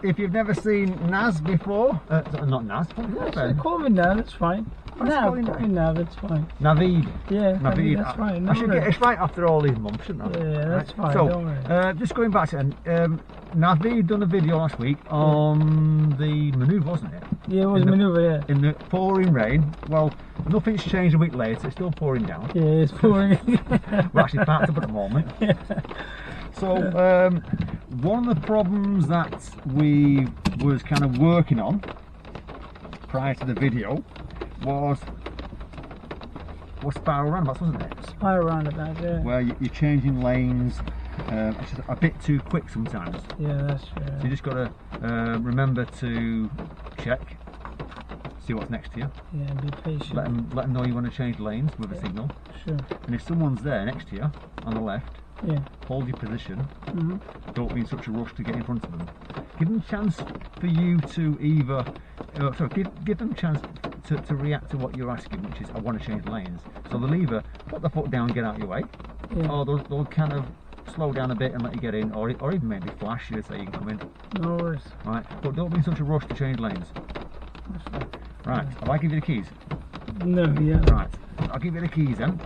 if you've never seen Naz before, not Naz, call me Nav, it's fine. Nav, it's fine. Naveed. Yeah, Naveed. That's fine. No, I should get it right after all these months, shouldn't I? Yeah, that's fine. So, don't worry. just going back to Naveed done a video last week on the manoeuvre, wasn't it? Yeah, it was manoeuvre, yeah. In the pouring rain. Well, nothing's changed a week later, it's still pouring down. Yeah, it's pouring. We're actually parked up at the moment. Yeah. So, one of the problems that we was kind of working on prior to the video was spiral roundabouts, wasn't it? Spiral roundabouts, yeah. Where you're changing lanes it's just a bit too quick sometimes. Yeah, that's true. So you just got to remember to check, see what's next to you. Yeah, be patient. Let them know you want to change lanes with a signal. Sure. And if someone's there next to you on the left, yeah, hold your position. Don't be in such a rush to get in front of them. Give them a chance for you to either, give them a chance to react to what you're asking, which is, I want to change lanes. So they'll either put their foot down, get out of your way, or they'll kind of slow down a bit and let you get in, or even maybe flash you, say you can come in. No worries. Right, but don't be in such a rush to change lanes. Right, have I give you the keys? No, yeah. Right, I'll give you the keys then.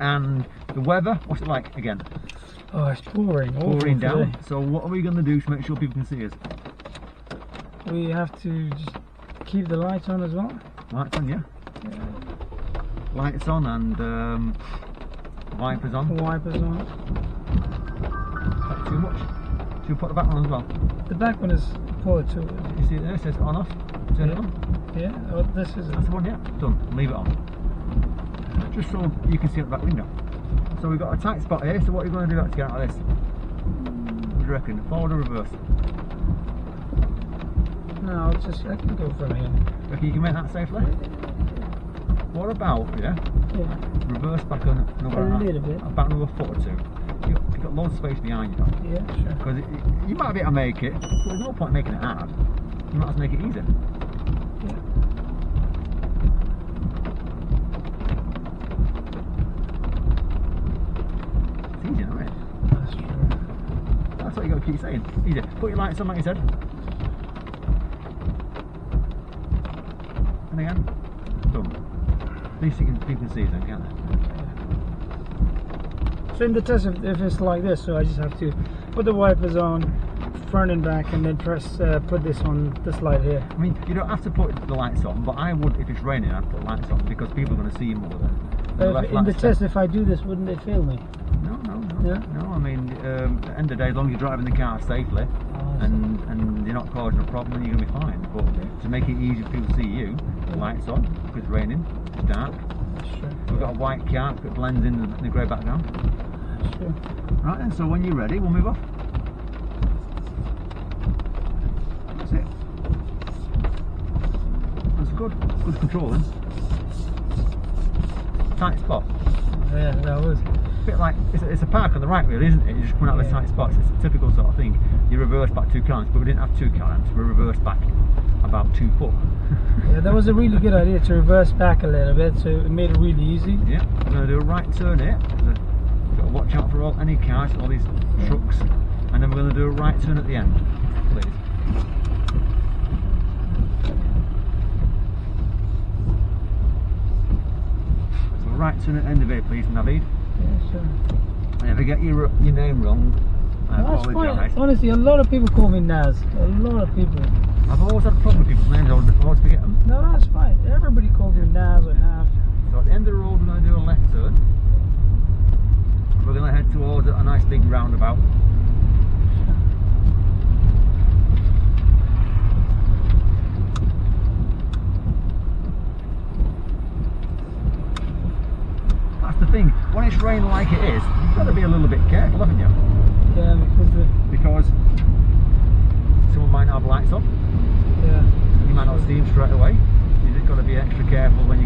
And the weather, what's it like again? Oh, it's pouring. Pouring down. So what are we going to do to make sure people can see us? We have to just keep the lights on as well. Lights on, yeah. Lights on and wipers on. Wipers on. Not too much. Should we put the back one as well? The back one is forward to it. You see it there? It says on off. Turn it on. Yeah. Oh, this is it. That's the one, yeah. Done. Leave it on. Just so you can see out the back window. So we've got a tight spot here, so what are you going to do to get out of this? What do you reckon? Forward or reverse? No, I can go from here. Reckon you can make that safely? What about, reverse back a little bit. About another foot or two. You've got loads of space behind you. Yeah, sure. Because you might be able to make it, but there's no point making it hard. You might as well make it easy. Easy, isn't it? That's true. That's what you got to keep saying. Easy. Put your lights on, like you said. And again. Done. At least people can see them, can't they? So in the test, if it's like this, so I just have to put the wipers on, front and back, and then press put this on this light here. I mean, you don't have to put the lights on, but I would, if it's raining, I'd put lights on because people are going to see you more then. In the test, if I do this, wouldn't they fail me? No. No, I mean, at the end of the day, as long as you're driving the car safely and you're not causing a problem, then you're going to be fine. But to make it easy for people to see you, lights on, because it's raining, it's dark. Sure. We've got a white car, it blends in the grey background. Sure. Right then, so when you're ready, we'll move off. That's it. That's good controlling. Tight spot. Yeah, that was. Bit like it's a park on the right, really, isn't it? You just come out of the tight spots. It's a typical sort of thing. You reverse back 2 kilometres, but we didn't have 2 kilometres. We reversed back about 2 foot. Yeah, that was a really good idea to reverse back a little bit, so it made it really easy. Yeah, we're going to do a right turn here. Got to watch out for any cars, all these trucks, and then we're going to do a right turn at the end, please. So right turn at the end of it, please, Naveed. Yeah, sure. And if I get your name wrong, I apologise. Honestly, a lot of people call me Naz. A lot of people. I've always had a problem with people's names. I always forget them. No, that's fine. Everybody calls me Naz or Nav. So at the end of the road, we're going to do a left turn. We're going to head towards a nice big roundabout. That's the thing. When it's raining like it is, you've got to be a little bit careful, haven't you? Yeah, because someone might not have lights on. Yeah. You might not see them straight away. You just got to be extra careful when